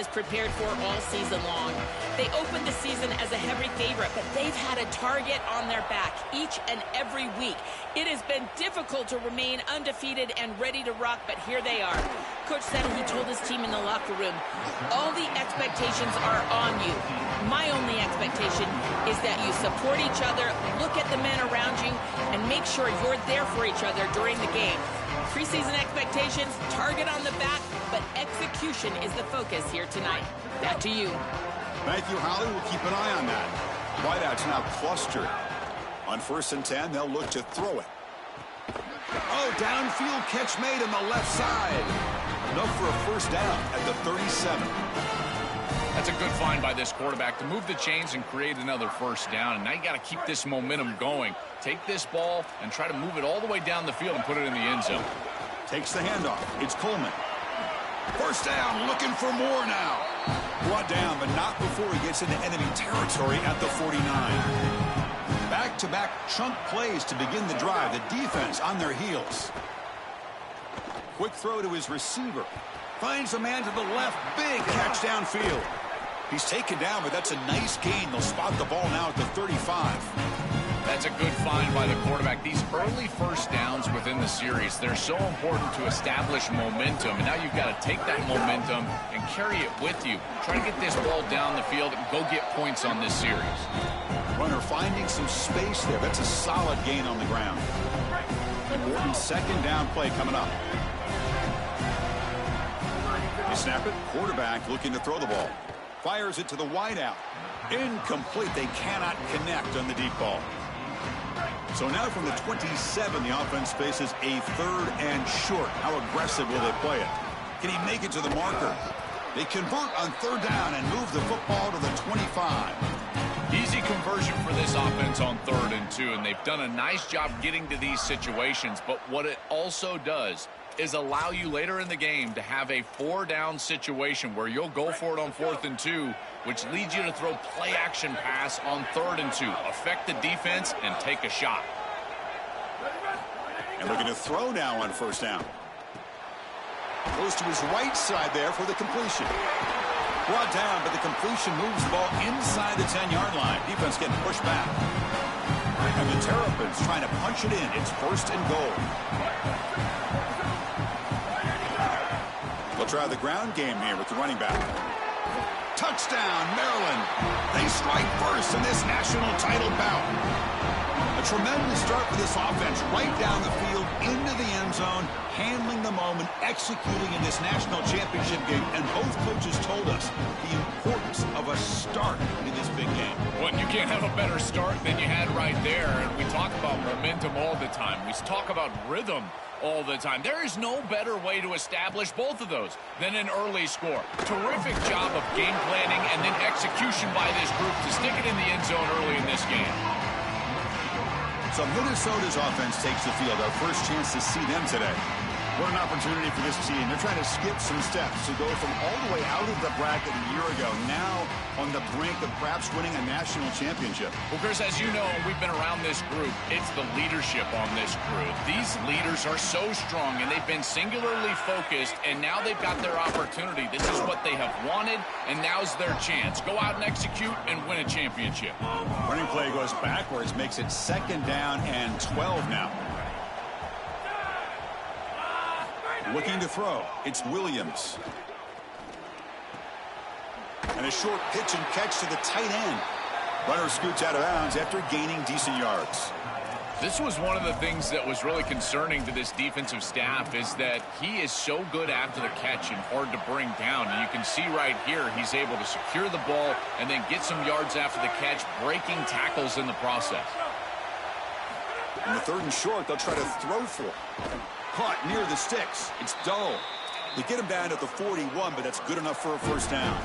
has prepared for all season long. They opened the season as a heavy favorite, but they've had a target on their back each and every week. It has been difficult to remain undefeated and ready to rock, but here they are. Coach said he told his team in the locker room, all the expectations are on you. My only expectation is that you support each other, look at the men around you, and make sure you're there for each other during the game. Preseason expectations, target on the back, but execution is the focus here tonight. Back to you. Thank you, Holly. We'll keep an eye on that. Wideouts now clustered. On 1st and 10, they'll look to throw it. Oh, downfield catch made on the left side. Enough for a first down at the 37. That's a good find by this quarterback to move the chains and create another first down. And now you got to keep this momentum going. Take this ball and try to move it all the way down the field and put it in the end zone. Takes the handoff. It's Coleman. First down, looking for more now. Brought down, but not before he gets into enemy territory at the 49. Back-to-back chunk plays to begin the drive. The defense on their heels. Quick throw to his receiver. Finds a man to the left. Big catch downfield. He's taken down, but that's a nice gain. They'll spot the ball now at the 35. That's a good find by the quarterback. These early first downs within the series, they're so important to establish momentum. And now you've got to take that momentum and carry it with you. Try to get this ball down the field and go get points on this series. Runner finding some space there. That's a solid gain on the ground. Important second down play coming up. They snap it. Quarterback looking to throw the ball. Fires it to the wideout. Incomplete. They cannot connect on the deep ball. So now from the 27, the offense faces a 3rd and short. How aggressive will they play it? Can he make it to the marker? They convert on 3rd down and move the football to the 25. Easy conversion for this offense on 3rd and 2, and they've done a nice job getting to these situations. But what it also does is allow you later in the game to have a 4-down situation where you'll go for it on 4th and 2, which leads you to throw play-action pass on 3rd and 2. Affect the defense and take a shot. And looking to throw now on 1st down. Goes to his right side there for the completion. Brought down, but the completion moves the ball inside the 10-yard line. Defense getting pushed back. And the Terrapins trying to punch it in. It's 1st and goal. They'll try the ground game here with the running back. Touchdown, Maryland. They strike first in this national title bout. A tremendous start for this offense. Right down the field, into the end zone, handling the moment, executing in this national championship game. And both coaches told us the importance of a start in this big game. Well, you can't have a better start than you had right there. And we talk about momentum all the time. We talk about rhythm all the time. There is no better way to establish both of those than an early score. Terrific job of game planning and then execution by this group to stick it in the end zone early in this game. So Minnesota's offense takes the field. Our first chance to see them today. What an opportunity for this team. They're trying to skip some steps to go from all the way out of the bracket a year ago, now on the brink of perhaps winning a national championship. Well, Chris, as you know, we've been around this group. It's the leadership on this group. These leaders are so strong, and they've been singularly focused, and now they've got their opportunity. This is what they have wanted, and now's their chance. Go out and execute and win a championship. Running play goes backwards, makes it 2nd down and 12 now. Looking to throw. It's Williams. And a short pitch and catch to the tight end. Runner scoots out of bounds after gaining decent yards. This was one of the things that was really concerning to this defensive staff is that he is so good after the catch and hard to bring down. And you can see right here he's able to secure the ball and then get some yards after the catch, breaking tackles in the process. In the 3rd and short, they'll try to throw for it. Caught near the sticks. It's Dull. They get him down at the 41, but that's good enough for a first down.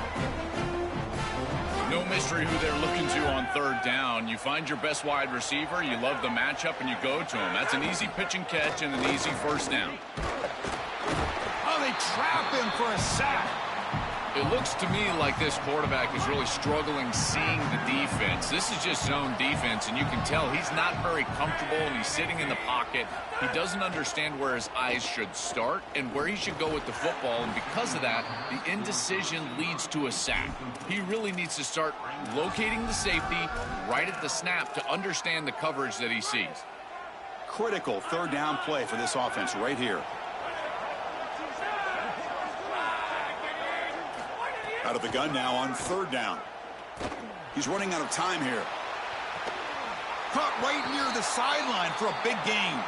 No mystery who they're looking to on 3rd down. You find your best wide receiver, you love the matchup, and you go to him. That's an easy pitch and catch and an easy first down. Oh, they trap him for a sack. It looks to me like this quarterback is really struggling seeing the defense. This is just zone defense, and you can tell he's not very comfortable, and he's sitting in the pocket. He doesn't understand where his eyes should start and where he should go with the football, and because of that, the indecision leads to a sack. He really needs to start locating the safety right at the snap to understand the coverage that he sees. Critical third down play for this offense right here. Out of the gun now on third down. He's running out of time here. Caught right near the sideline for a big gain.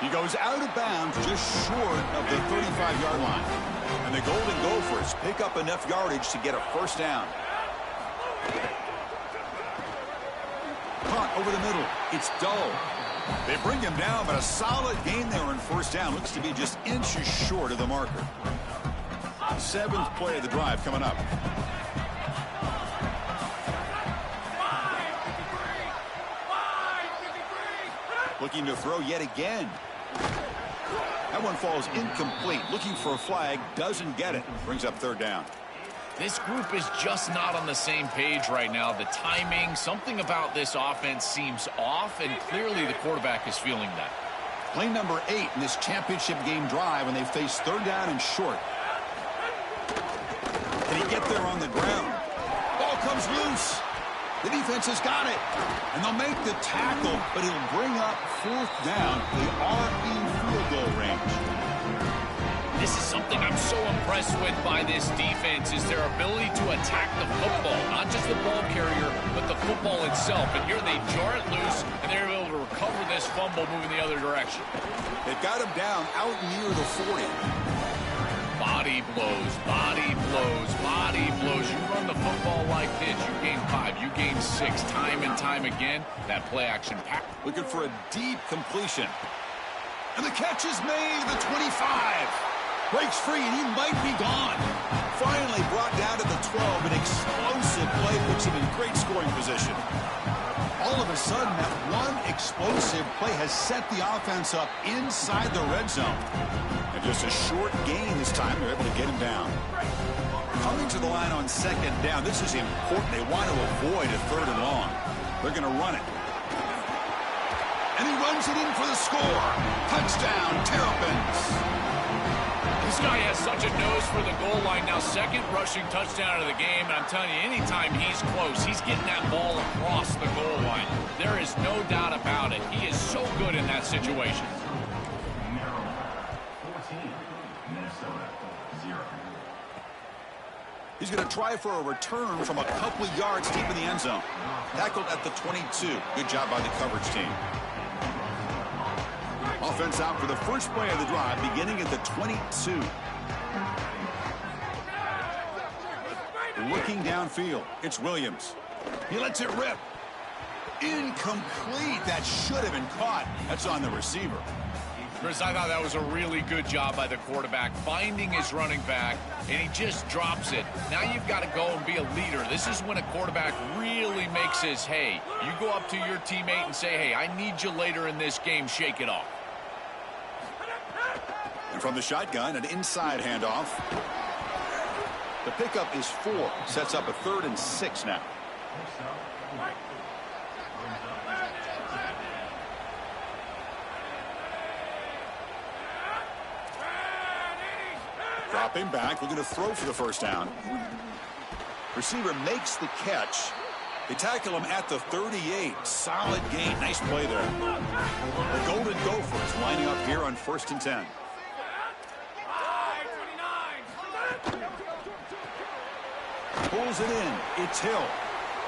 He goes out of bounds just short of the 35-yard line. And the Golden Gophers pick up enough yardage to get a first down. Caught over the middle. It's dull. They bring him down, but a solid gain there on first down. Looks to be just inches short of the marker. Seventh play of the drive coming up. Looking to throw yet again. That one falls incomplete. Looking for a flag. Doesn't get it. Brings up third down. This group is just not on the same page right now. The timing, something about this offense seems off, and clearly the quarterback is feeling that. Play number 8 in this championship game drive when they face third down and short. Can he get there on the ground? Ball comes loose. The defense has got it. And they'll make the tackle, but he'll bring up fourth down. They are in field goal range. This is something I'm so impressed with by this defense is their ability to attack the football. Not just the ball carrier, but the football itself. And here they jar it loose, and they're able to recover this fumble moving the other direction. They've got him down out near the 40. Body blows, body blows, body blows. You run the football like this, you gain 5, you gain 6, time and time again. That play action pack. Looking for a deep completion. And the catch is made at the 25. Breaks free, and he might be gone. Finally brought down to the 12. An explosive play puts him in great scoring position. All of a sudden, that one explosive play has set the offense up inside the red zone. And just a short gain this time, they're able to get him down. Coming to the line on second down, this is important. They want to avoid a third and long. They're going to run it. And he runs it in for the score. Touchdown, Terrapins. This guy has such a nose for the goal line. Now, second rushing touchdown of the game. And I'm telling you, anytime he's close, he's getting that ball across the goal line. There is no doubt about it. He is so good in that situation. He's going to try for a return from a couple of yards deep in the end zone. Tackled at the 22. Good job by the coverage team. Offense out for the first play of the drive, beginning at the 22. Looking downfield, it's Williams. He lets it rip. Incomplete. That should have been caught. That's on the receiver. Chris, I thought that was a really good job by the quarterback, finding his running back, and he just drops it. Now you've got to go and be a leader. This is when a quarterback really makes his hay. You go up to your teammate and say, hey, I need you later in this game. Shake it off. And from the shotgun, an inside handoff. The pickup is 4. Sets up a 3rd and 6 now. Dropping back, looking to throw for the first down. Receiver makes the catch. They tackle him at the 38. Solid gain. Nice play there. The Golden Gophers lining up here on 1st and 10. Pulls it in. It's Hill.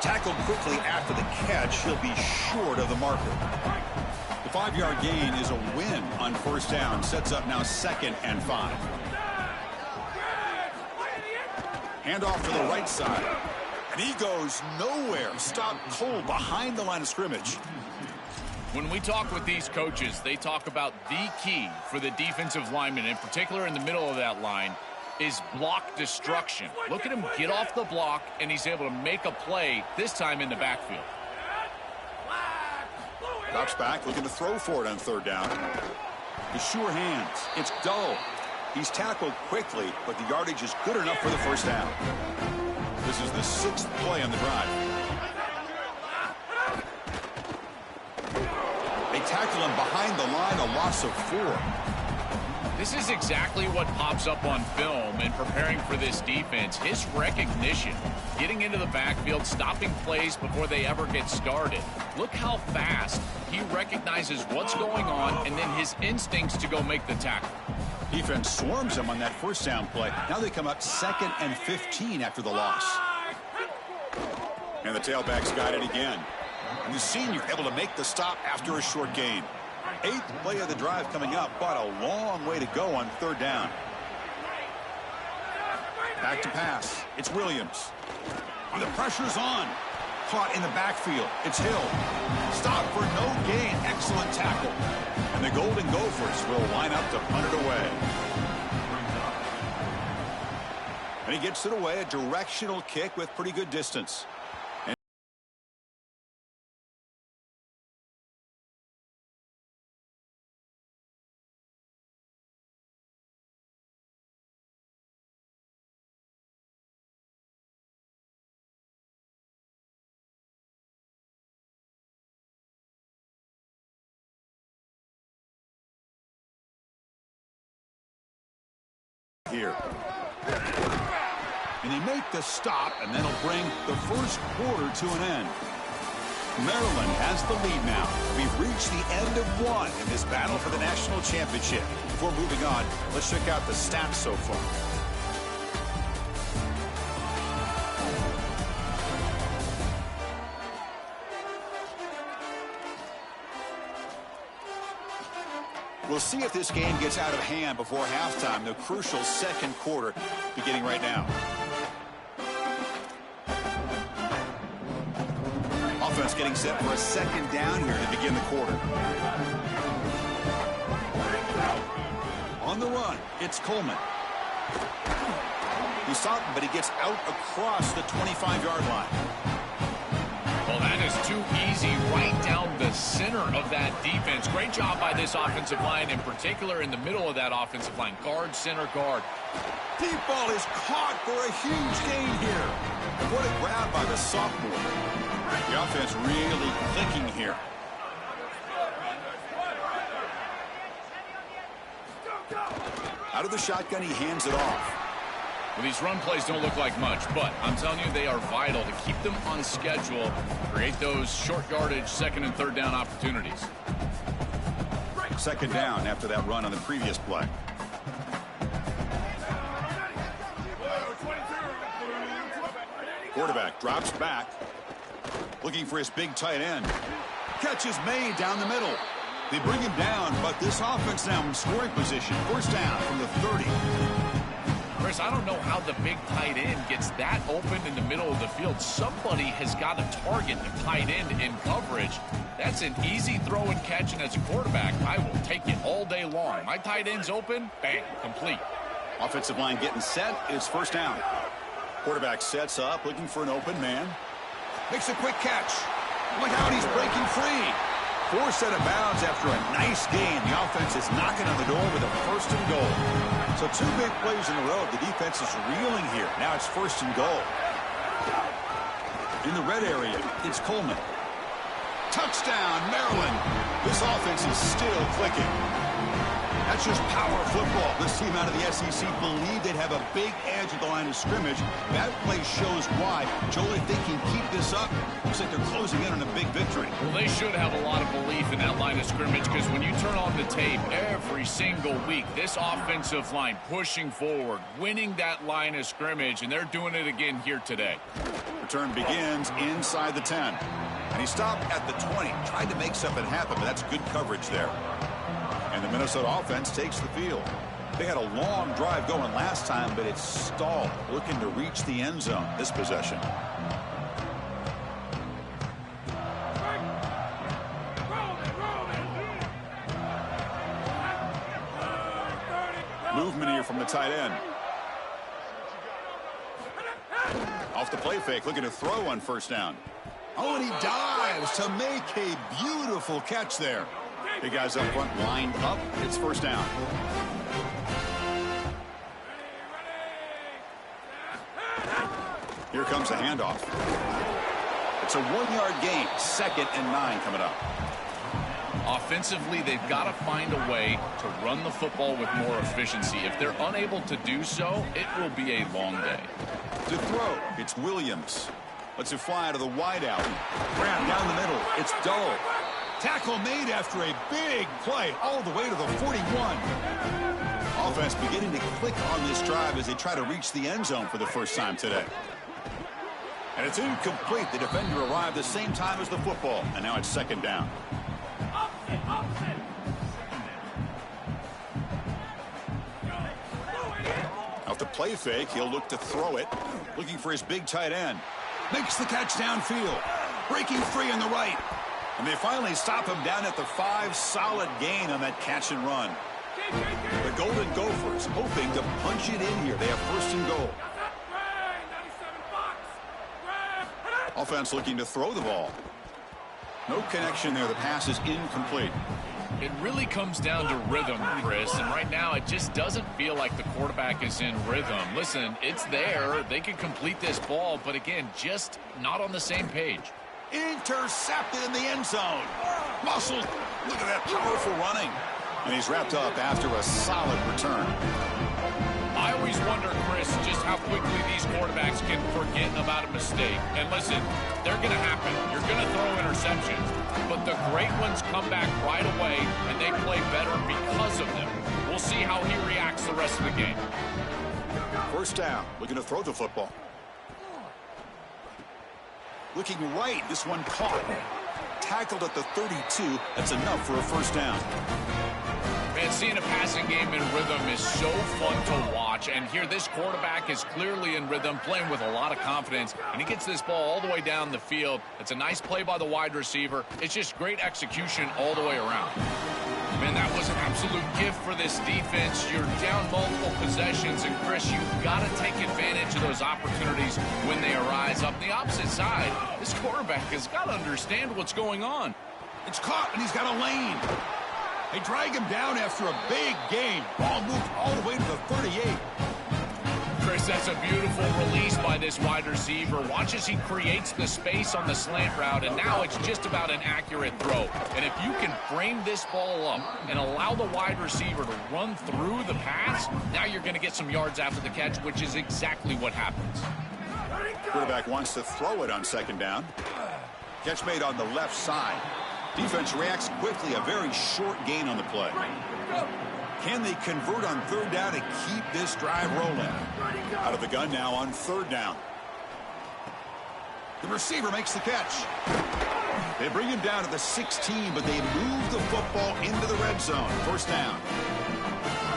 Tackled quickly after the catch. He'll be short of the marker. The 5-yard gain is a win on first down. Sets up now 2nd and 5. Handoff to the right side. And he goes nowhere. Stopped cold behind the line of scrimmage. When we talk with these coaches, they talk about the key for the defensive lineman, in particular in the middle of that line, is block destruction. Look at him get off the block, and he's able to make a play, this time in the backfield. Drops back, looking to throw for it on 3rd down. With sure hands. It's dull. He's tackled quickly, but the yardage is good enough for the first down. This is the 6th play on the drive. They tackle him behind the line, a loss of 4. This is exactly what pops up on film and preparing for this defense. His recognition, getting into the backfield, stopping plays before they ever get started. Look how fast he recognizes what's going on and then his instincts to go make the tackle. Defense swarms him on that first down play. Now they come up 2nd and 15 after the loss. And the tailback's got it again. And the senior able to make the stop after a short gain. 8th play of the drive coming up, but a long way to go on 3rd down. Back to pass. It's Williams. And the pressure's on. Caught in the backfield. It's Hill. Stop for no gain. Excellent tackle. And the Golden Gophers will line up to punt it away. And he gets it away. A directional kick with pretty good distance. Here. And they make the stop, and that'll bring the first quarter to an end. Maryland has the lead now. We've reached the end of 1 in this battle for the national championship. Before moving on, let's check out the stats so far. We'll see if this game gets out of hand before halftime. The crucial 2nd quarter beginning right now. Offense getting set for a 2nd down here to begin the quarter. On the run, it's Coleman. He stopped him, but he gets out across the 25-yard line. Well, that is too easy right down the center of that defense. Great job by this offensive line, in particular in the middle of that offensive line. Guard, center, guard. Deep ball is caught for a huge gain here. What a grab by the sophomore. The offense really clicking here. Out of the shotgun, he hands it off. Well, these run plays don't look like much, but I'm telling you, they are vital to keep them on schedule, create those short yardage 2nd and 3rd down opportunities. 2nd down after that run on the previous play. Quarterback drops back, looking for his big tight end. Catch is made down the middle. They bring him down, but this offense now in scoring position. First down from the 30. Chris, I don't know how the big tight end gets that open in the middle of the field. Somebody has got to target the tight end in coverage. That's an easy throw and catch, and as a quarterback, I will take it all day long. My tight end's open, bam, complete. Offensive line getting set. It's first down. Quarterback sets up, looking for an open man. Makes a quick catch. Look out, he's breaking free. Forced out of bounds after a nice gain. The offense is knocking on the door with a 1st and goal. So 2 big plays in a row. The defense is reeling here. Now it's 1st and goal. In the red area, it's Coleman. Touchdown, Maryland. This offense is still clicking. That's just power football. This team out of the SEC believed they'd have a big edge at the line of scrimmage. That play shows why. Joel, if they can keep this up, looks like they're closing in on a big victory. Well, they should have a lot of belief in that line of scrimmage, because when you turn on the tape every single week, this offensive line pushing forward, winning that line of scrimmage, and they're doing it again here today. Return begins inside the 10. And he stopped at the 20. Tried to make something happen, but that's good coverage there. And the Minnesota offense takes the field. They had a long drive going last time, but it's stalled, looking to reach the end zone this possession. Movement here from the tight end. Off the play fake, looking to throw on first down. Oh, and he dives to make a beautiful catch there. The guys up front lined up. It's first down. Here comes the handoff. It's a 1-yard gain. 2nd and 9 coming up. Offensively, they've got to find a way to run the football with more efficiency. If they're unable to do so, it will be a long day. To throw, it's Williams. Lets it fly out of the wideout. Grab down the middle. It's Dull. Tackle made after a big play all the way to the 41. Offense beginning to click on this drive as they try to reach the end zone for the first time today. And it's incomplete. The defender arrived the same time as the football, and now it's 2nd down. Off the play fake, he'll look to throw it. Looking for his big tight end. Makes the catch downfield. Breaking free on the right. And they finally stop him down at the 5. Solid gain on that catch and run. The Golden Gophers hoping to punch it in here. They have 1st and goal. Offense looking to throw the ball. No connection there. The pass is incomplete. It really comes down to rhythm, Chris, and right now it just doesn't feel like the quarterback is in rhythm. Listen, it's there. They can complete this ball, but again, just not on the same page. Intercepted in the end zone. Muscles. Look at that powerful running. And he's wrapped up after a solid return. I always wonder, Chris, just how quickly these quarterbacks can forget about a mistake. And listen, they're going to happen. You're going to throw interceptions. But the great ones come back right away, and they play better because of them. We'll see how he reacts the rest of the game. 1st down. Looking to throw the football. Looking right. This one caught. Tackled at the 32. That's enough for a 1st down. Man, seeing a passing game in rhythm is so fun to watch. And here, this quarterback is clearly in rhythm, playing with a lot of confidence. And he gets this ball all the way down the field. It's a nice play by the wide receiver. It's just great execution all the way around. Man, that was an absolute gift for this defense. You're down multiple possessions. And, Chris, you've got to take advantage of those opportunities when they arise. Up the opposite side, this quarterback has got to understand what's going on. It's caught, and he's got a lane. They drag him down after a big gain. Ball moved all the way to the 38. Chris, that's a beautiful release by this wide receiver. Watch as he creates the space on the slant route, and now it's just about an accurate throw. And if you can frame this ball up and allow the wide receiver to run through the pass, now you're going to get some yards after the catch, which is exactly what happens. Quarterback wants to throw it on 2nd down. Catch made on the left side. Defense reacts quickly. A very short gain on the play. Can they convert on 3rd down to keep this drive rolling? Out of the gun now on 3rd down. The receiver makes the catch. They bring him down to the 16, but they move the football into the red zone. 1st down.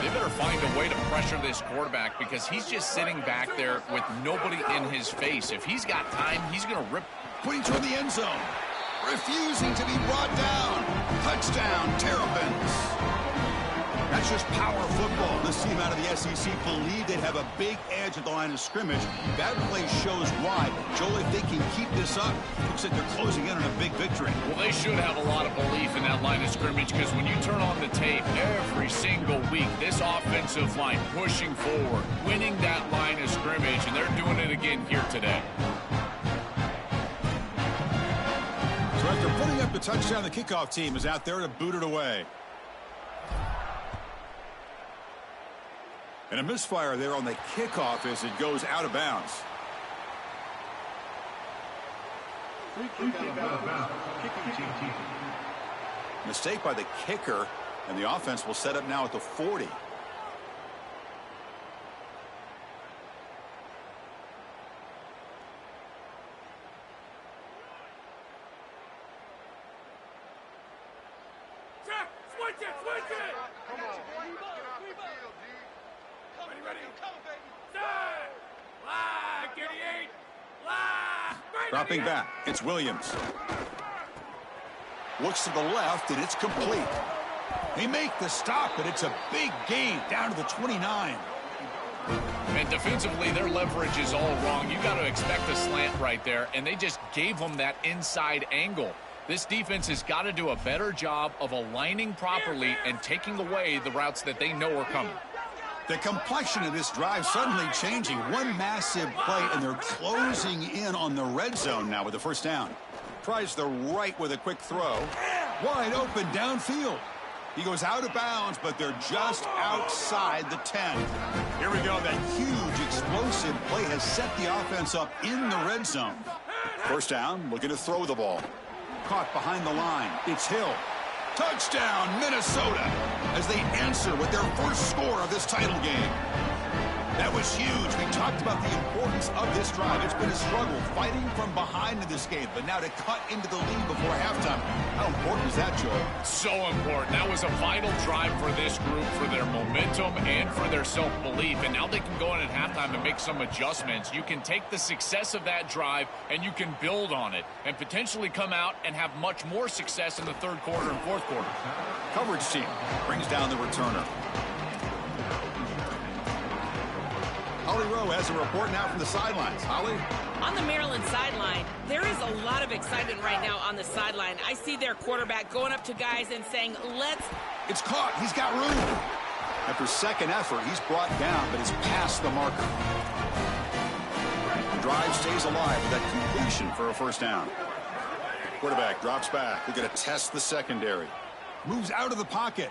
They better find a way to pressure this quarterback because he's just sitting back there with nobody in his face. If he's got time, he's going to rip. Putting toward the end zone. Refusing to be brought down. Touchdown, Terrapins. That's just power football. This team out of the SEC believe they'd have a big edge at the line of scrimmage. That play shows why. Joel, if they can keep this up, looks like they're closing in on a big victory. Well, they should have a lot of belief in that line of scrimmage because when you turn on the tape every single week, this offensive line pushing forward, winning that line of scrimmage, and they're doing it again here today. So after putting up the touchdown, the kickoff team is out there to boot it away. And a misfire there on the kickoff as it goes out of bounds. Mistake by the kicker, and the offense will set up now at the 40. Dropping back, it's Williams. Looks to the left, and it's complete. They make the stop, but it's a big gain down to the 29. And defensively, their leverage is all wrong. You got to expect a slant right there, and they just gave them that inside angle. This defense has got to do a better job of aligning properly and taking away the routes that they know are coming. The complexion of this drive suddenly changing. One massive play, and they're closing in on the red zone now with the first down. Tries the right with a quick throw. Wide open downfield. He goes out of bounds, but they're just outside the 10. Here we go. That huge explosive play has set the offense up in the red zone. First down, looking to throw the ball. Caught behind the line. It's Hill. Touchdown, Minnesota, as they answer with their first score of this title game. That was huge. We talked about the importance of this drive. It's been a struggle fighting from behind in this game, but now to cut into the lead before halftime. How important is that, Joel? So important. That was a vital drive for this group, for their momentum and for their self-belief. And now they can go in at halftime and make some adjustments. You can take the success of that drive and you can build on it and potentially come out and have much more success in the third quarter and fourth quarter. Coverage team brings down the returner. Holly Rowe has a report now from the sidelines. Holly? On the Maryland sideline, there is a lot of excitement right now on the sideline. I see their quarterback going up to guys and saying, let's... It's caught. He's got room. After second effort, he's brought down, but he's past the marker. The drive stays alive with that completion for a first down. Quarterback drops back. We're going to test the secondary. Moves out of the pocket.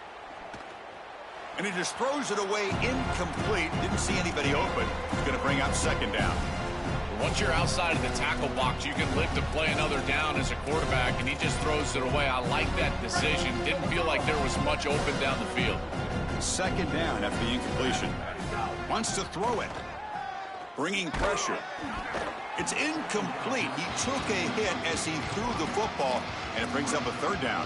And he just throws it away incomplete. Didn't see anybody open. He's going to bring up second down. Once you're outside of the tackle box, you can live to play another down as a quarterback, and he just throws it away. I like that decision. Didn't feel like there was much open down the field. Second down after the incompletion. Wants to throw it. Bringing pressure. It's incomplete. He took a hit as he threw the football, and it brings up a third down.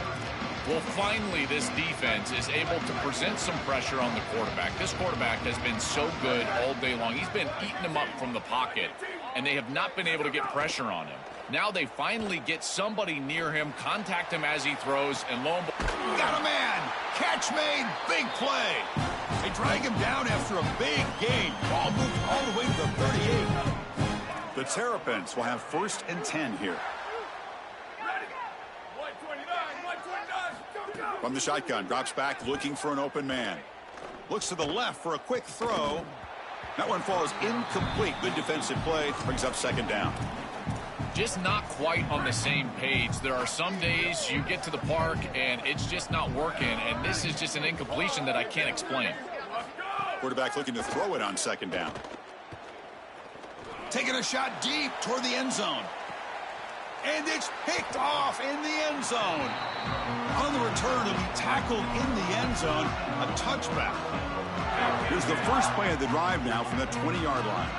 Well, finally, this defense is able to present some pressure on the quarterback. This quarterback has been so good all day long. He's been eating them up from the pocket, and they have not been able to get pressure on him. Now they finally get somebody near him, contact him as he throws, and lo and behold, got a man. Catch made. Big play. They drag him down after a big gain. Ball moved all the way to the 38. The Terrapins will have first and 10 here. From the shotgun, drops back, looking for an open man. Looks to the left for a quick throw. That one falls incomplete. Good defensive play. Brings up second down. Just not quite on the same page. There are some days you get to the park and it's just not working, and this is just an incompletion that I can't explain. Quarterback looking to throw it on second down. Taking a shot deep toward the end zone. And it's picked off in the end zone. On the return, it'll be tackled in the end zone. A touchback. Here's the first play of the drive now from the 20-yard line.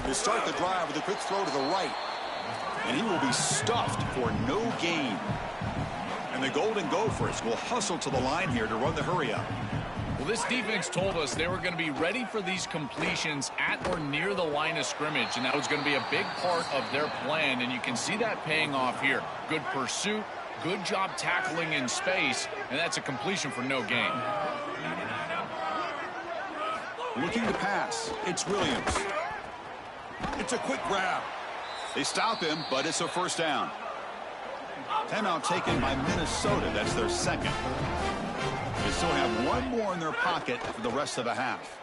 They start the drive with a quick throw to the right. And he will be stuffed for no gain. And the Golden Gophers will hustle to the line here to run the hurry up. Well, this defense told us they were going to be ready for these completions at or near the line of scrimmage, and that was going to be a big part of their plan, and you can see that paying off here. Good pursuit, good job tackling in space, and that's a completion for no gain. Looking to pass. It's Williams. It's a quick grab. They stop him, but it's a first down. Timeout taken by Minnesota. That's their second. They still have one more in their pocket for the rest of the half.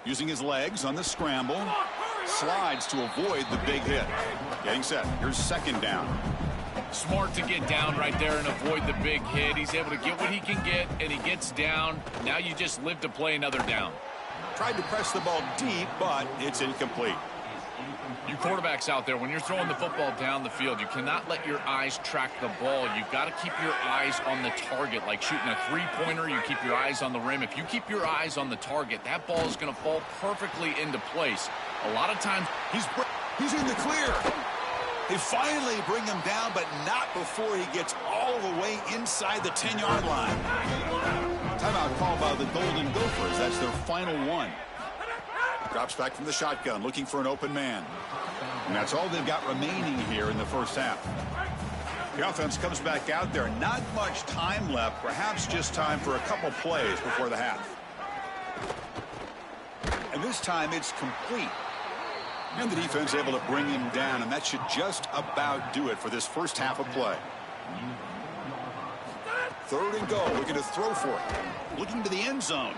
Using his legs on the scramble. Slides to avoid the big hit. Getting set. Here's second down. Smart to get down right there and avoid the big hit. He's able to get what he can get, and he gets down. Now you just live to play another down. Tried to press the ball deep, but it's incomplete. You quarterbacks out there, when you're throwing the football down the field, you cannot let your eyes track the ball. You've got to keep your eyes on the target. Like shooting a three-pointer, you keep your eyes on the rim. If you keep your eyes on the target, that ball is going to fall perfectly into place. A lot of times, he's in the clear. They finally bring him down, but not before he gets all the way inside the 10-yard line. Timeout called by the Golden Gophers. That's their final one. Drops back from the shotgun, looking for an open man. And that's all they've got remaining here in the first half. The offense comes back out there. Not much time left. Perhaps just time for a couple plays before the half. And this time it's complete. And the defense able to bring him down. And that should just about do it for this first half of play. Third and goal, looking to throw for it. Looking to the end zone.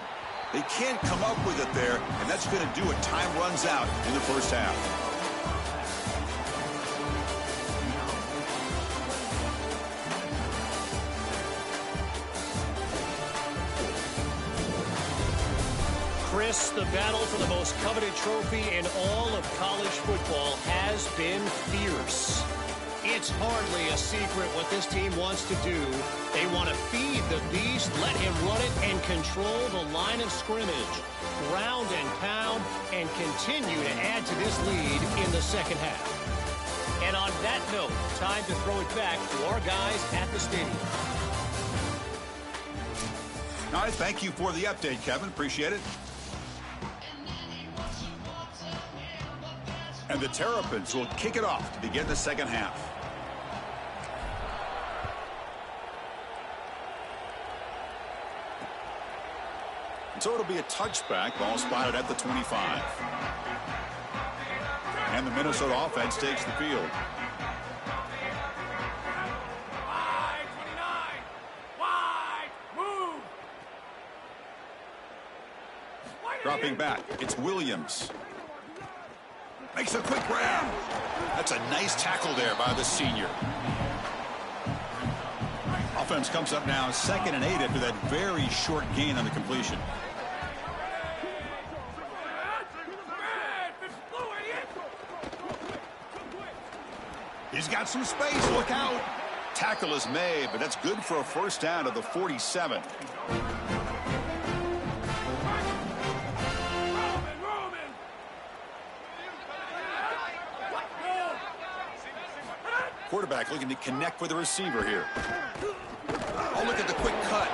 They can't come up with it there, and that's going to do it. Time runs out in the first half. Chris, the battle for the most coveted trophy in all of college football has been fierce. It's hardly a secret what this team wants to do. They want to feed the beast, let him run it, and control the line of scrimmage. Ground and pound, and continue to add to this lead in the second half. And on that note, time to throw it back to our guys at the stadium. All right, thank you for the update, Kevin. Appreciate it. And the Terrapins will kick it off to begin the second half. And so it'll be a touchback. Ball spotted at the 25. And the Minnesota offense takes the field. Wide, 29. Wide, move. Dropping back, it's Williams. Makes a quick grab. That's a nice tackle there by the senior. Offense comes up now 2nd and 8 after that very short gain on the completion. He's got some space. Look out. Tackle is made, but that's good for a first down at the 47. Quarterback looking to connect with the receiver here. Oh, look at the quick cut.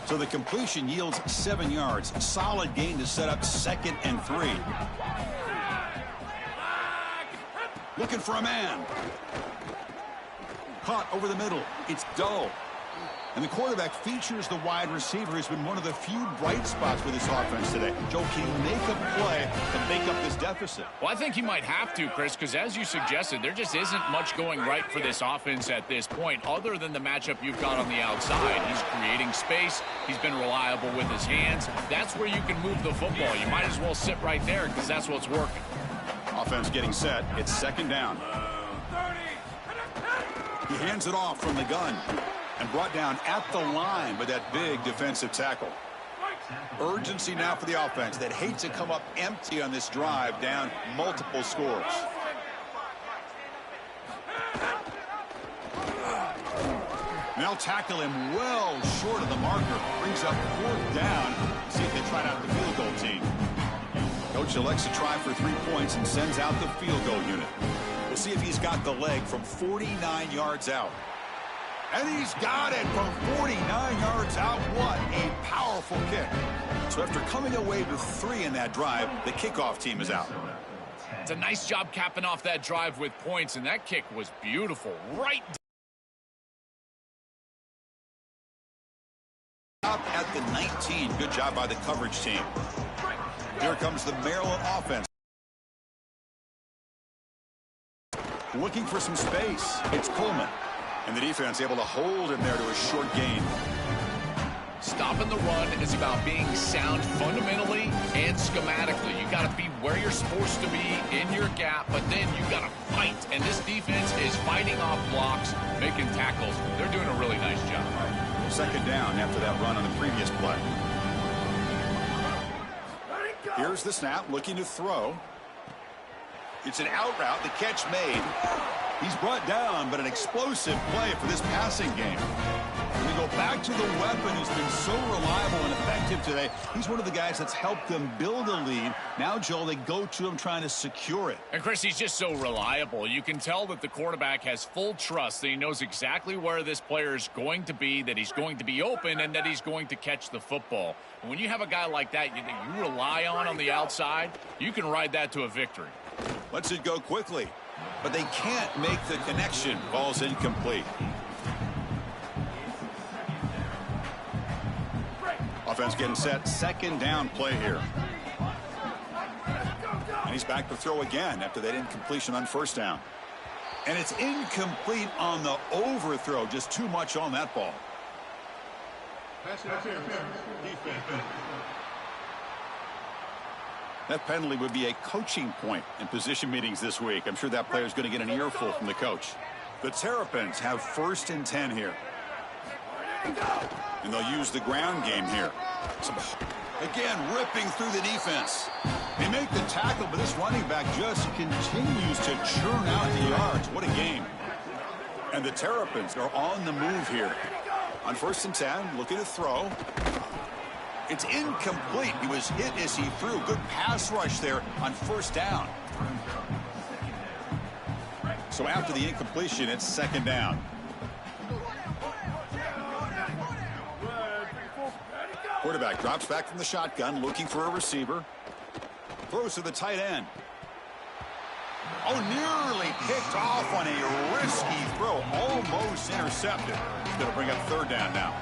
So the completion yields 7 yards. Solid gain to set up 2nd and 3. Looking for a man. Caught over the middle. It's dull. And the quarterback features the wide receiver who's been one of the few bright spots with this offense today. Joe, can he make a play to make up this deficit? Well, I think he might have to, Chris, because as you suggested, there just isn't much going right for this offense at this point other than the matchup you've got on the outside. He's creating space. He's been reliable with his hands. That's where you can move the football. You might as well sit right there because that's what's working. Offense getting set. It's 2nd down. He hands it off from the gun and brought down at the line by that big defensive tackle. Urgency now for the offense that hates to come up empty on this drive, down multiple scores. They'll tackle him well short of the marker. Brings up 4th down. See if they try out the field goal team. Coach elects to try for 3 points and sends out the field goal unit. We'll see if he's got the leg from 49 yards out. And he's got it from 49 yards out. What a powerful kick. So after coming away with 3 in that drive, the kickoff team is out. It's a nice job capping off that drive with points, and that kick was beautiful. Right up at the 19. Good job by the coverage team. Here comes the Maryland offense. Looking for some space. It's Coleman. And the defense able to hold him there to a short gain. Stopping the run is about being sound fundamentally and schematically. You got to be where you're supposed to be in your gap, but then you got to fight. And this defense is fighting off blocks, making tackles. They're doing a really nice job. 2nd down after that run on the previous play. Here's the snap, looking to throw. It's an out route, the catch made. He's brought down, but an explosive play for this passing game. And we go back to the weapon who's been so reliable and effective today. He's one of the guys that's helped them build a lead. Now, Joel, they go to him trying to secure it. And, Chris, he's just so reliable. You can tell that the quarterback has full trust that he knows exactly where this player is going to be, that he's going to be open, and that he's going to catch the football. And when you have a guy like that you rely on the outside, you can ride that to a victory. Lets it go quickly, but they can't make the connection. Ball's incomplete. Offense getting set. Second down play here. And he's back to throw again after that incompletion on first down. And it's incomplete on the overthrow. Just too much on that ball. That penalty would be a coaching point in position meetings this week. I'm sure that player is going to get an earful from the coach. The Terrapins have 1st and 10 here. And they'll use the ground game here. Again, ripping through the defense. They make the tackle, but this running back just continues to churn out the yards. What a game. And the Terrapins are on the move here. On 1st and 10, looking to throw. It's incomplete. He was hit as he threw. Good pass rush there on first down. So after the incompletion, it's second down. Quarterback drops back from the shotgun, looking for a receiver. Throws to the tight end. Oh, nearly picked off on a risky throw. Almost intercepted. He's going to bring up third down now.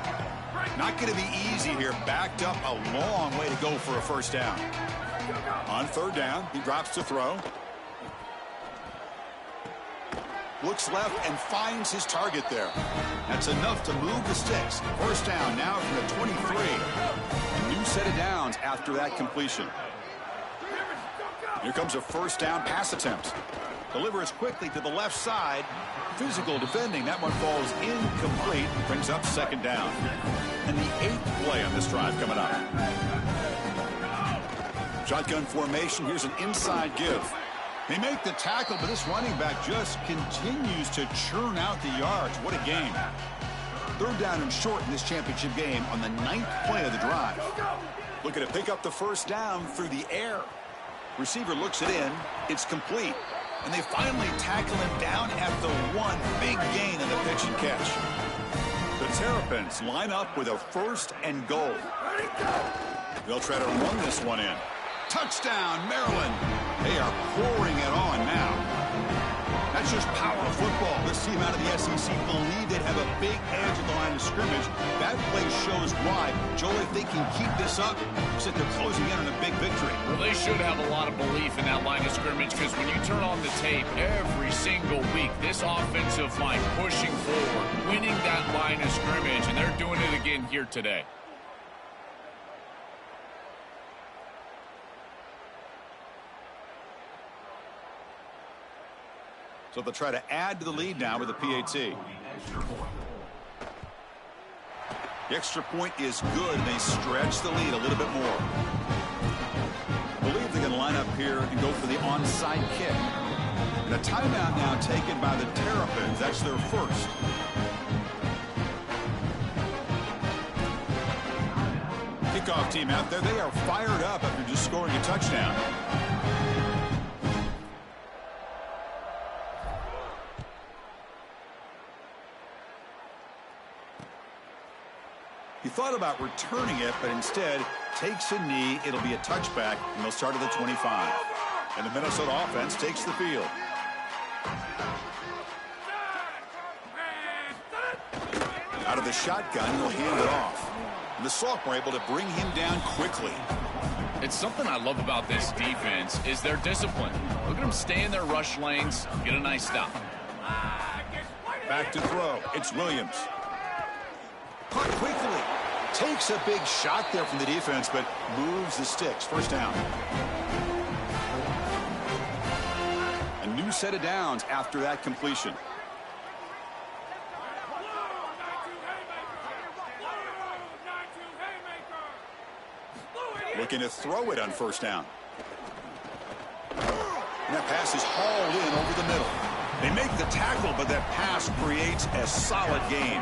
Not going to be easy here. Backed up a long way to go for a first down. On third down, he drops to throw. Looks left and finds his target there. That's enough to move the sticks. First down now from the 23. A new set of downs after that completion. Here comes a first down pass attempt. Delivers quickly to the left side. Physical defending. That one falls incomplete. Brings up second down. And the 8th play on this drive coming up. Shotgun formation. Here's an inside give. They make the tackle, but this running back just continues to churn out the yards. What a game. Third down and short in this championship game on the 9th play of the drive. Looking to pick up the first down through the air. Receiver looks it in. It's complete. And they finally tackle him down at the 1. Big gain in the pitch and catch. The Terrapins line up with a 1st and goal. They'll try to run this one in. Touchdown, Maryland. They are pouring it on now. That's just power football. This team out of the SEC believe they have a big edge at the line of scrimmage. That play shows why. Joel, if they can keep this up, looks like they're closing in on a big victory. Well, they should have a lot of belief in that line of scrimmage because when you turn on the tape every single week, this offensive line pushing forward, winning that line of scrimmage, and they're doing it again here today. So they'll try to add to the lead now with a PAT. The extra point is good. They stretch the lead a little bit more. I believe they can line up here and go for the onside kick. And a timeout now taken by the Terrapins. That's their first. Kickoff team out there. They are fired up after just scoring a touchdown. He thought about returning it, but instead takes a knee. It'll be a touchback, and they'll start at the 25. And the Minnesota offense takes the field. Out of the shotgun, he'll hand it off. And the Sophomore able to bring him down quickly. It's something I love about this defense is their discipline. Look at them stay in their rush lanes, get a nice stop. Back to throw. It's Williams. Caught quickly. Takes a big shot there from the defense, but moves the sticks. First down. A new set of downs after that completion. Looking to throw it on first down. And that pass is hauled in over the middle. They make the tackle, but that pass creates a solid gain.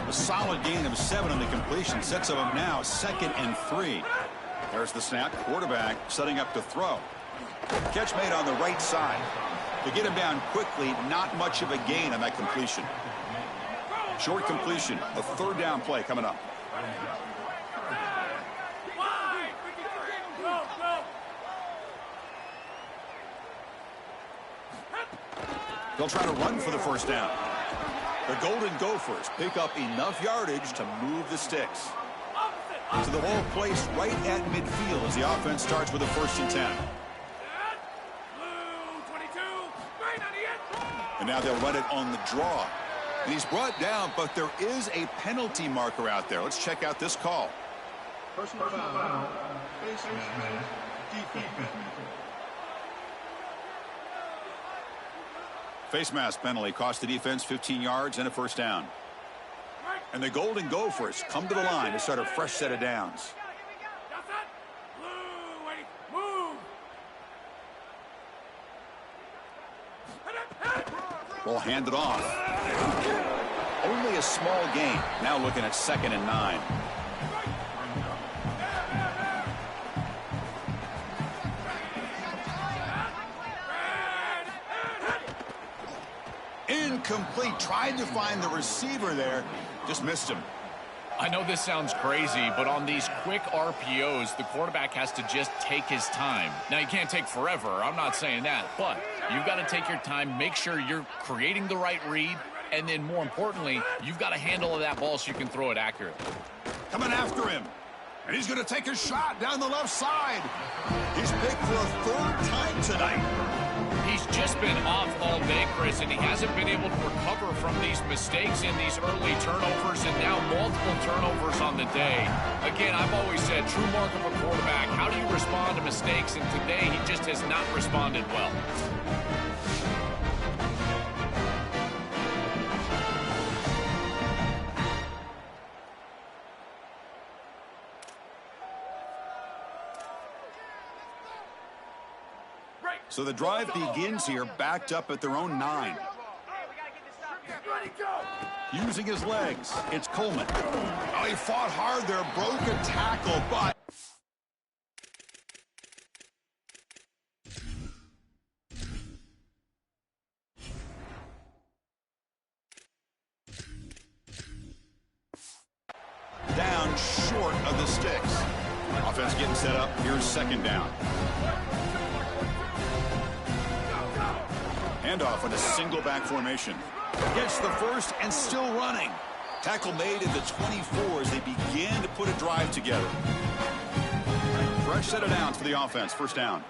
A solid gain of 7 on the completion. Sets them up now 2nd and 3. There's the snap. Quarterback setting up to throw. Catch made on the right side. To get him down quickly, not much of a gain on that completion. Short completion. A third down play coming up. They'll try to run for the first down. The Golden Gophers pick up enough yardage to move the sticks. So the ball placed right at midfield as the offense starts with a 1st and 10. Blue 22, right on the end. And now they'll run it on the draw. And he's brought down, but there is a penalty marker out there. Let's check out this call. Personal foul, face mask, defense. Face mask penalty cost the defense 15 yards and a 1st down. And the Golden Gophers come to the line to start a fresh set of downs. That's it. Blue, wait, move. Ball handed off. Only a small gain. Now looking at 2nd and 9. Incomplete. Tried to find the receiver there. Just missed him. I know this sounds crazy, but on these quick RPOs, the quarterback has to just take his time. Now, you can't take forever. I'm not saying that. But you've got to take your time, make sure you're creating the right read, and then more importantly, you've got a handle of that ball so you can throw it accurately. Coming after him. And he's going to take a shot down the left side. He's picked for a 3rd time tonight. He's just been off all day, Chris, and he hasn't been able to recover from these mistakes in these early turnovers and now multiple turnovers on the day. Again, I've always said, true mark of a quarterback, how do you respond to mistakes? And today, he just has not responded well. So the drive begins here, backed up at their own 9. Using his legs, it's Coleman. Oh, he fought hard there, broke a tackle, but... down short of the sticks. Offense getting set up. Here's 2nd down. Handoff in a single back formation. Gets the 1st and still running. Tackle made at the 24 as they began to put a drive together. Fresh set of downs for the offense. 1st down.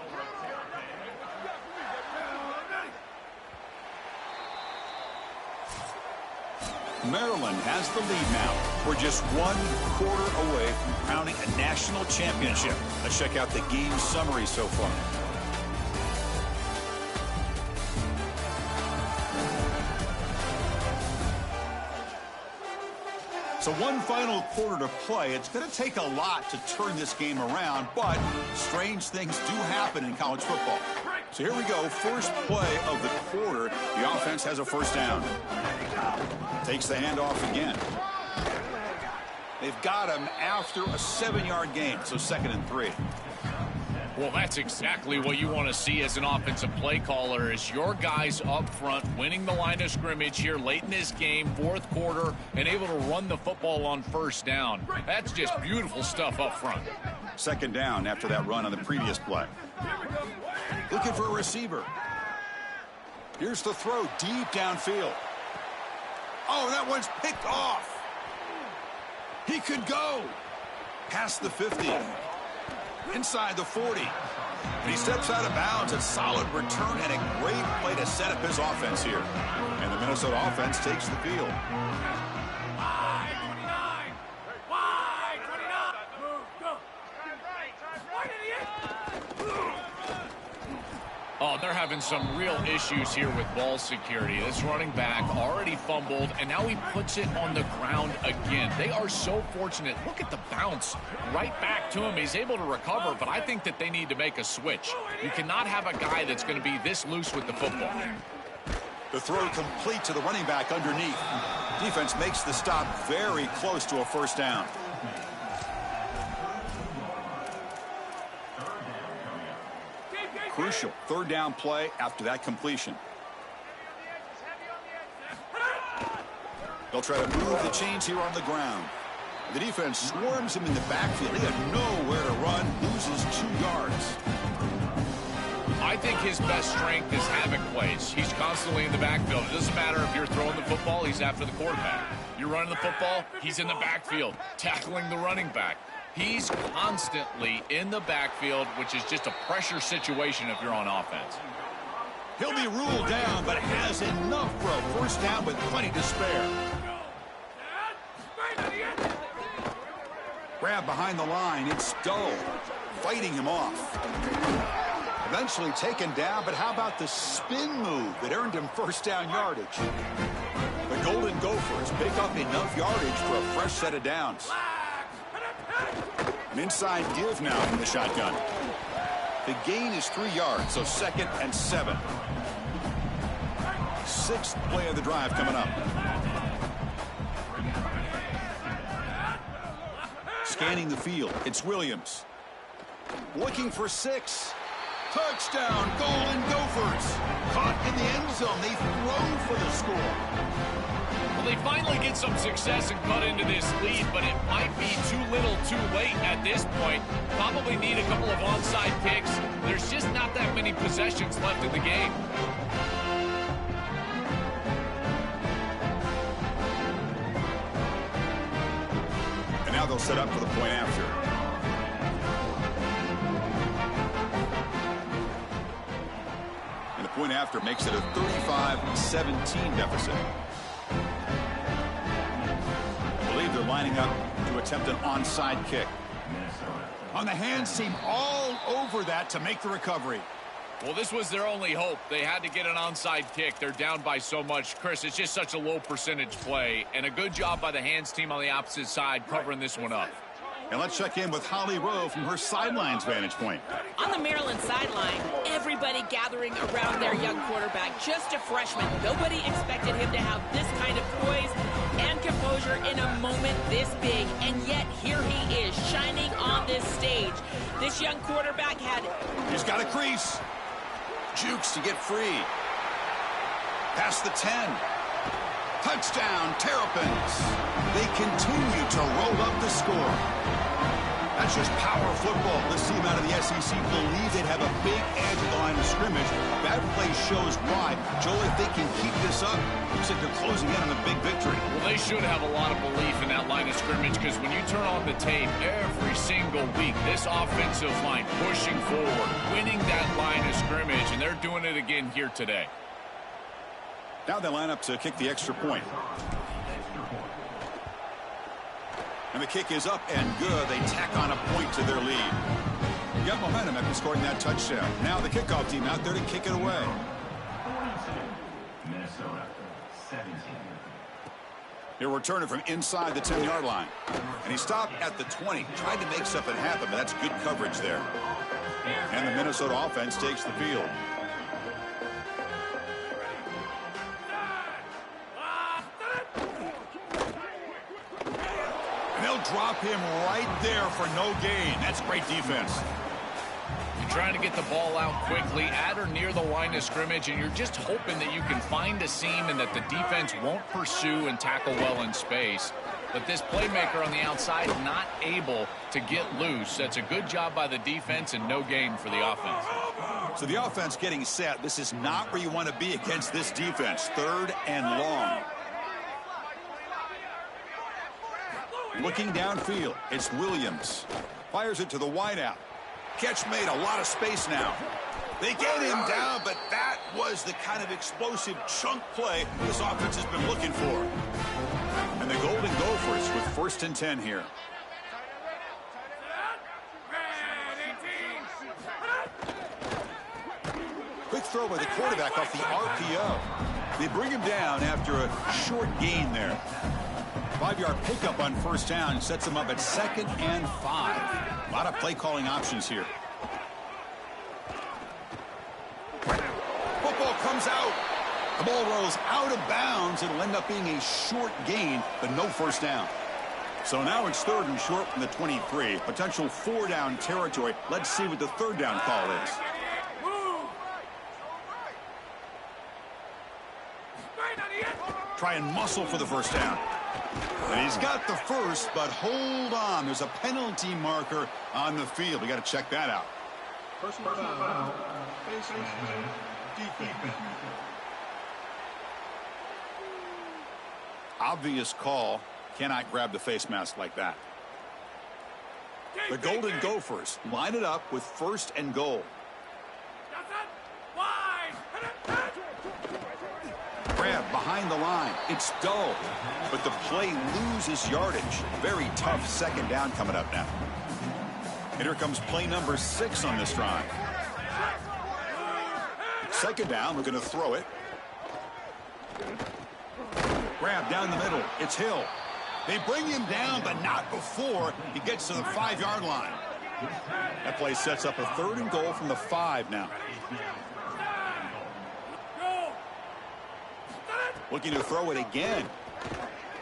Maryland has the lead now. We're just 1 quarter away from crowning a national championship. Let's check out the game summary so far. So 1 final quarter to play. It's going to take a lot to turn this game around, but strange things do happen in college football. So here we go. First play of the quarter. The offense has a 1st down. Takes the handoff again. They've got him after a 7-yard gain, so 2nd and 3. Well, that's exactly what you want to see as an offensive play caller, is your guys up front winning the line of scrimmage here late in this game, 4th quarter, and able to run the football on 1st down. That's just beautiful stuff up front. 2nd down after that run on the previous play. Looking for a receiver. Here's the throw deep downfield. Oh, that one's picked off. He could go past the 50. Inside the 40. And he steps out of bounds. A solid return and a great play to set up his offense here. And the Minnesota offense takes the field. Wide 29. Wide 29. Move, go. Wide to the end. Oh, they're having some real issues here with ball security. This running back already fumbled, and now he puts it on the ground again. They are so fortunate. Look at the bounce right back to him. He's able to recover, but I think that they need to make a switch. You cannot have a guy that's going to be this loose with the football. The throw complete to the running back underneath. Defense makes the stop very close to a 1st down. Crucial 3rd down play after that completion. They'll try to move the chains here on the ground. The defense swarms him in the backfield. He had nowhere to run, loses 2 yards. I think his best strength is havoc plays. He's constantly in the backfield. It doesn't matter if you're throwing the football, he's after the quarterback. You're running the football, he's in the backfield, tackling the running back. He's constantly in the backfield, which is just a pressure situation if you're on offense. He'll be ruled down, but has enough for a first down with plenty to spare. Grab behind the line. It's Dull fighting him off. Eventually taken down, but how about the spin move that earned him first down yardage? The Golden Gophers pick up enough yardage for a fresh set of downs. An inside give now from the shotgun. The gain is 3 yards, so 2nd and 7. 6th play of the drive coming up. Scanning the field, it's Williams. Looking for 6. Touchdown, Golden Gophers. Caught in the end zone. They throw for the score. Well, they finally get some success and cut into this lead, but it might be too little too late at this point. Probably need a couple of onside kicks. There's just not that many possessions left in the game. And now they'll set up for the point after. And the point after makes it a 35-17 deficit. I believe they're lining up to attempt an onside kick. On the hands team all over that to make the recovery. Well, this was their only hope. They had to get an onside kick. They're down by so much. Chris, it's just such a low percentage play, and a good job by the hands team on the opposite side covering this one up. And let's check in with Holly Rowe from her sidelines vantage point. On the Maryland sideline, everybody gathering around their young quarterback, just a freshman. Nobody expected him to have this kind of poise and composure in a moment this big, and yet here he is, shining on this stage. This young quarterback had... He's got a crease. Jukes to get free. Past the 10. Touchdown, Terrapins. They continue to roll up the score. That's just power football. This team out of the SEC believe they'd have a big edge at the line of scrimmage. That play shows why. Joel, if they can keep this up, looks like they're closing in on a big victory. Well, they should have a lot of belief in that line of scrimmage, because when you turn on the tape every single week, this offensive line pushing forward, winning that line of scrimmage, and they're doing it again here today. Now they line up to kick the extra point. And the kick is up and good. They tack on a point to their lead. You got momentum after scoring that touchdown. Now the kickoff team out there to kick it away. Minnesota, 17. He'll return it from inside the 10-yard line. And he stopped at the 20. Tried to make something happen, but that's good coverage there. And the Minnesota offense takes the field. Drop him right there for no gain. That's great defense. You're trying to get the ball out quickly at or near the line of scrimmage, and you're just hoping that you can find a seam and that the defense won't pursue and tackle well in space. But this playmaker on the outside not able to get loose. That's a good job by the defense and no gain for the offense. So the offense getting set. This is not where you want to be against this defense. 3rd and long. Looking downfield, it's Williams. Fires it to the wideout. Catch made, a lot of space now. They get him down, but that was the kind of explosive chunk play this offense has been looking for. And the Golden Gophers with 1st and 10 here. Quick throw by the quarterback off the RPO. They bring him down after a short gain there. 5-yard pickup on 1st down sets them up at 2nd and 5. A lot of play calling options here. Football comes out. The ball rolls out of bounds. It'll end up being a short gain, but no 1st down. So now it's 3rd and short from the 23. Potential 4-down territory. Let's see what the 3rd down call is. Try and muscle for the 1st down. And he's got the first, but hold on. There's a penalty marker on the field. We got to check that out. Personal foul, face mask, defense. Obvious call. Cannot grab the face mask like that. The Golden Gophers line it up with 1st and goal. Grab behind the line. It's dull, but the play loses yardage. Very tough 2nd down coming up now. And here comes play number 6 on this drive. 2nd down, we're going to throw it. Grab down the middle. It's Hill. They bring him down, but not before he gets to the 5-yard line. That play sets up a 3rd and goal from the 5 now. Looking to throw it again.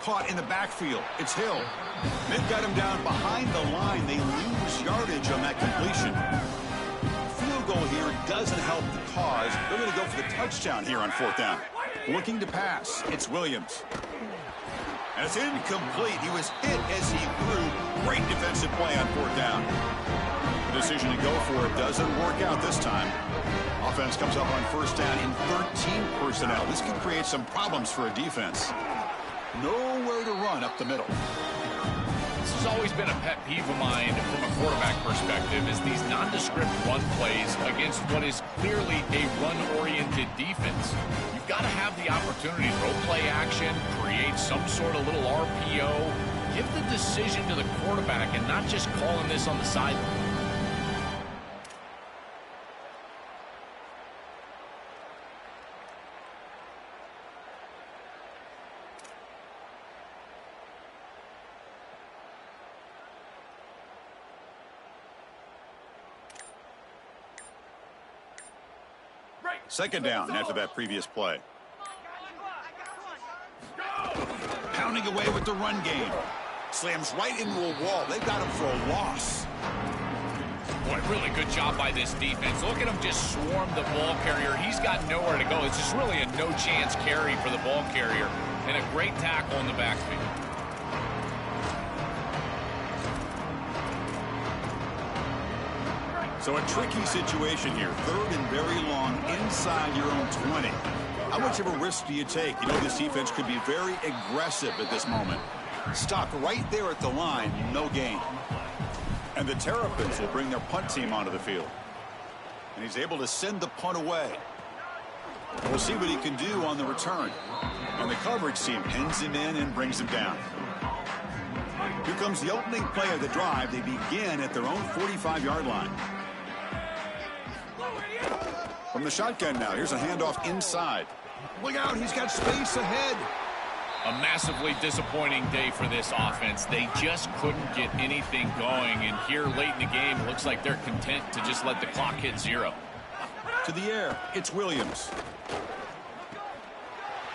Caught in the backfield. It's Hill. They've got him down behind the line. They lose yardage on that completion. Field goal here doesn't help the cause. They're going to go for the touchdown here on 4th down. Looking to pass. It's Williams. And it's incomplete. He was hit as he threw. Great defensive play on 4th down. The decision to go for it doesn't work out this time. Offense comes up on 1st down in 13 personnel. This can create some problems for a defense. Nowhere to run up the middle. This has always been a pet peeve of mine from a quarterback perspective, is these nondescript run plays against what is clearly a run-oriented defense. You've got to have the opportunity to throw play action, create some sort of little RPO. Give the decision to the quarterback and not just calling this on the sideline. Second down after that previous play. Pounding away with the run game. Slams right into a wall. They've got him for a loss. Boy, really good job by this defense. Look at him just swarm the ball carrier. He's got nowhere to go. It's just really a no-chance carry for the ball carrier. And a great tackle in the backfield. So a tricky situation here. 3rd and very long inside your own 20. How much of a risk do you take? You know this defense could be very aggressive at this moment. Stopped right there at the line, no gain. And the Terrapins will bring their punt team onto the field. And he's able to send the punt away. We'll see what he can do on the return. And the coverage team pins him in and brings him down. Here comes the opening play of the drive. They begin at their own 45-yard line. From the shotgun now, here's a handoff inside. Look out, he's got space ahead. A massively disappointing day for this offense. They just couldn't get anything going, and here late in the game, it looks like they're content to just let the clock hit 0. To the air, it's Williams.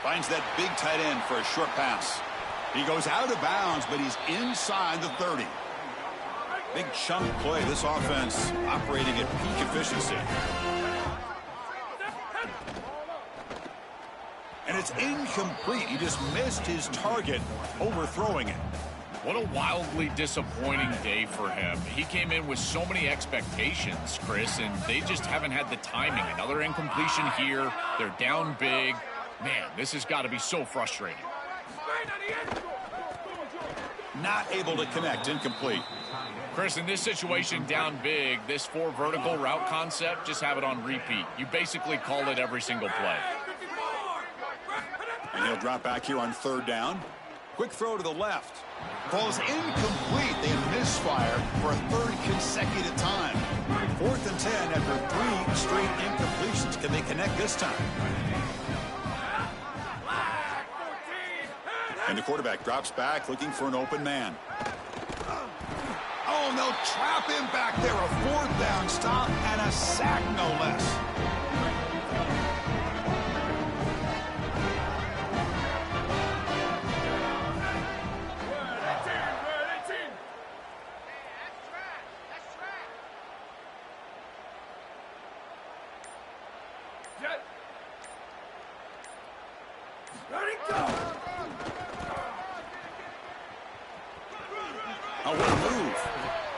Finds that big tight end for a short pass. He goes out of bounds, but he's inside the 30. Big chunk play. This offense operating at peak efficiency. And it's incomplete. He just missed his target, overthrowing it. What a wildly disappointing day for him. He came in with so many expectations, Chris, and they just haven't had the timing. Another incompletion here. They're down big. Man, this has got to be so frustrating. Not able to connect, incomplete. Chris, in this situation, down big, this 4 vertical route concept, just have it on repeat. You basically call it every single play. And he'll drop back here on 3rd down. Quick throw to the left. Falls incomplete. They misfire for a 3rd consecutive time. 4th and 10 after 3 straight incompletions. Can they connect this time? And the quarterback drops back looking for an open man. Oh, and they'll trap him back there. A 4th down stop and a sack, no less.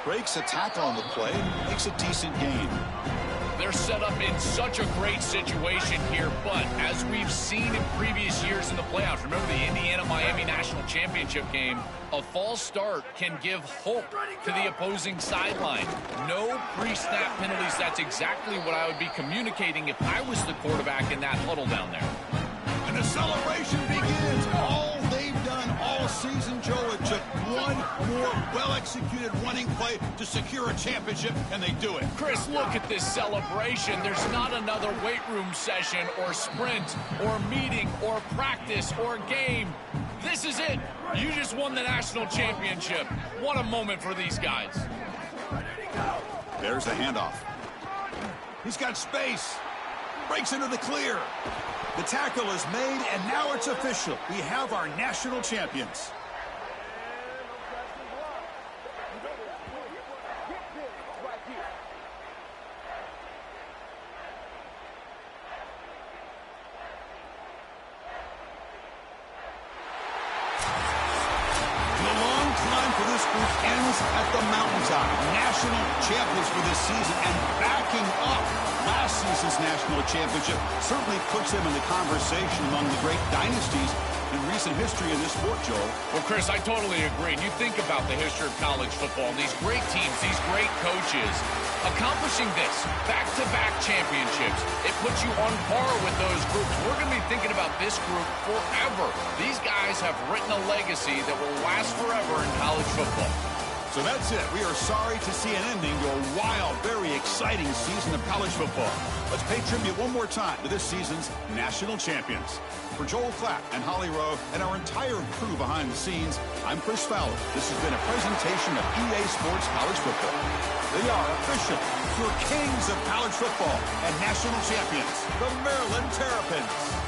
Breaks a tackle on the play, makes a decent gain. they're set up in such a great situation here, but as we've seen in previous years in the playoffs, remember the Indiana-Miami National Championship game, a false start can give hope to the opposing sideline. No pre-snap penalties. That's exactly what I would be communicating if I was the quarterback in that huddle down there. And the celebration begins. All they've done all season, Joe, it took one more well-executed running play to secure a championship, and they do it. Chris, look at this celebration. There's not another weight room session or sprint or meeting or practice or game. This is it. You just won the national championship. What a moment for these guys. There's the handoff. He's got space. Breaks into the clear. The tackle is made, and now it's official. We have our national champions. Ends at the mountaintop. National champions for this season, and backing up last season's national championship certainly puts them in the conversation among the great dynasties in recent history in this sport, Joel. Well, Chris, I totally agree. And you think about the history of college football, and these great teams, these great coaches, accomplishing this, back-to-back championships, it puts you on par with those groups. We're going to be thinking about this group forever. These guys have written a legacy that will last forever in college football. So that's it. We are sorry to see an ending to a wild, very exciting season of college football. Let's pay tribute one more time to this season's national champions. For Joel Klatt and Holly Rowe and our entire crew behind the scenes, I'm Chris Fowler. This has been a presentation of EA Sports College Football. They are official, your kings of college football and national champions, the Maryland Terrapins.